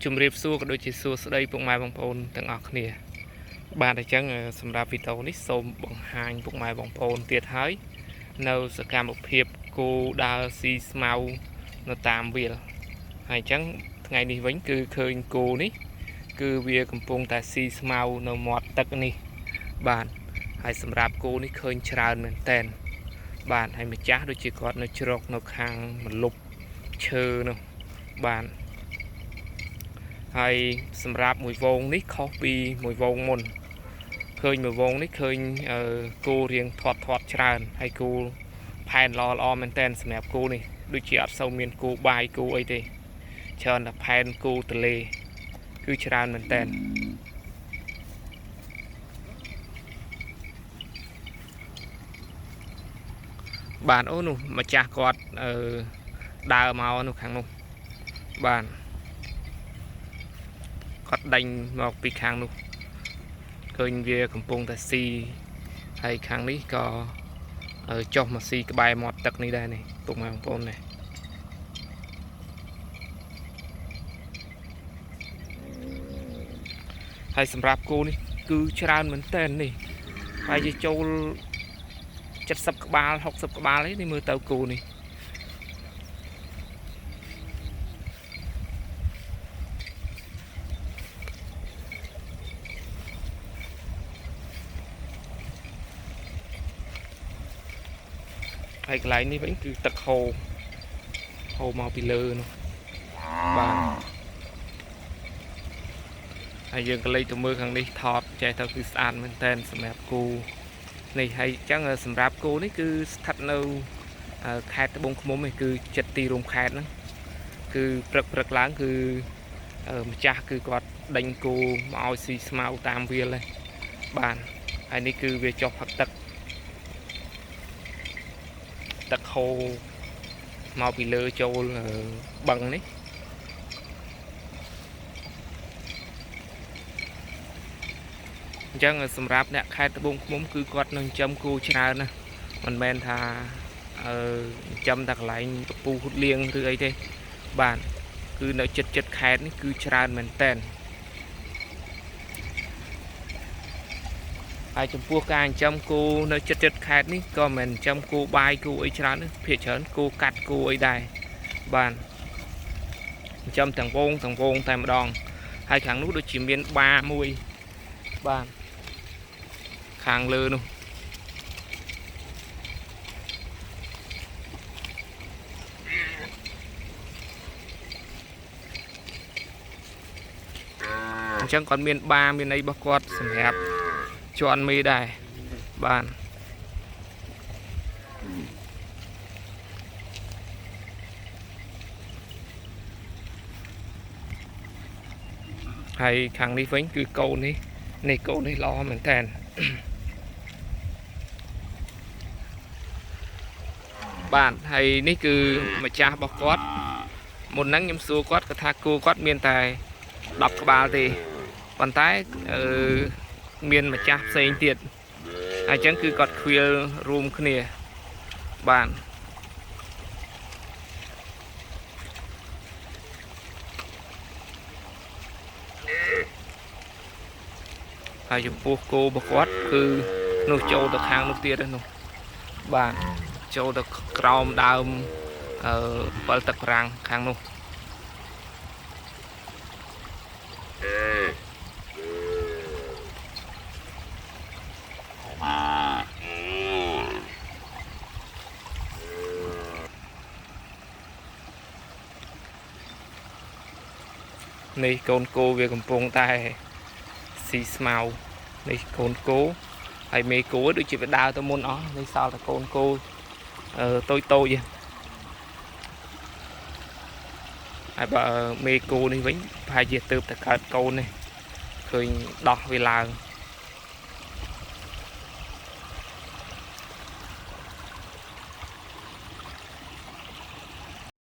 ជំរាបសួរក៏ដូចជាសួស្តីពុកម៉ែបងប្អូនទាំងអស់គ្នាបាទអញ្ចឹងសម្រាប់វីដេអូនេះសូមបង្ហាញពុកម៉ែបងប្អូនទៀតហើយនៅសកម្មភាពគោដើរស៊ីស្មៅនៅតាមវាលហើយអញ្ចឹងថ្ងៃនេះវិញគឺឃើញគោនេះគឺវាកំពុងតែស៊ីស្មៅនៅមាត់ទឹកនេះបាទហើយសម្រាប់គោនេះឃើញច្រើនមែនតែនបាទហើយម្ចាស់ដូចជាគាត់នៅជ្រកនៅខាងម្លប់ឈើនោះបាទហើយសម្រាប់មួយវងនេះខុសពីមួយវងមុនឃើញមួយវងនេះឃើញគោរៀងធាត់ច្រើនហើយគោផែនល្អមែនតែនសម្រាប់គោនេះដូចជាអត់សូវមានគោបាយគោអីទេច្រើនតែផែនគោទលេគឺច្រើនមែនតែនបាទអូនោះម្ចាស់គាត់ដើរមកនោះខាងនោះបាទគាត់ដេញមកពីខាងនោះឃើញវាកំពុងតែស៊ីហើយខាងនេះក៏ចុះមកស៊ីក្បែរមាត់ទឹកនេះដែរនេះពុកម៉ែបងប្អូននេះហើយសម្រាប់គោនេះគឺច្រើនមែនតើនេះហើយជាចូល70ក្បាល60ក្បាលនេះមើលទៅគោនេះហើយកន្លែងនេះវិញគឺទឹកហូរមកពីលើនោះបាទហើយយើងក៏លេចទៅមើលខាងនេះថតចេះទៅគឺស្អាតមែនតើសម្រាប់គោនេះហើយអញ្ចឹងសម្រាប់គោនេះគឺស្ថិតនៅខេត្តត្បូងឃ្មុំនេះគឺចិត្តទីរួមខេត្តហ្នឹងគឺព្រឹកឡើងគឺម្ចាស់គឺគាត់ដេញគោមកឲ្យស៊ីស្មៅតាមវាលហ្នឹងបាទហើយនេះគឺវាចុះផឹកទឹកហូរមកពីលើចូលបឹងនេះអញ្ចឹងសម្រាប់អ្នកខេត្តត្បូងឃ្មុំគឺគាត់នឹងចិញ្ចឹមគោច្រើនណាស់មិនមែនថាចិញ្ចឹមតែកន្លែងពពូហុតលៀងឬអីទេបាទគឺនៅចិត្តខេត្តនេះគឺច្រើនមែនតែនហើយចំពោះការចិញ្ចឹមគោនៅចិត្តខេត្តនេះក៏មិនចិញ្ចឹមគោបាយគោអីច្រើនទេភាគច្រើនគោកាត់គោអីដែរបាទចិញ្ចឹមទាំងវងតែម្ដងហើយខាងនោះដូចជាមានបាមួយបាទខាងលើនោះអញ្ចឹងគាត់មានបាមានអីរបស់គាត់សម្រាប់ជន់មេដែរបាទហើយខាងនេះវិញគឺកូននេះកូននេះល្អមែនតើបាទហើយនេះគឺម្ចាស់របស់គាត់មុនហ្នឹងខ្ញុំសួរគាត់ថាគោគាត់មានតែ10ក្បាលទេប៉ុន្តែមានម្ចាស់ផ្សេងទៀតហើយអញ្ចឹងគឺគាត់ខ្វៀលរួមគ្នាបាទហើយចំពោះគោរបស់គាត់គឺនោះចូលទៅខាងនោះទៀតនោះបាទចូលទៅក្រោមដើមពិលទឹកប្រាំងខាងនោះនេះកូនគោវាកំពុងតែស៊ីស្មៅនេះកូនគោហើយមេគោដូចជាវាដើរទៅមុនអស់នេះសល់តែកូនគោតូចហើយបើមេគោនេះវិញប្រហែលជាទើបតែកើតកូននេះឃើញដោះវាឡើង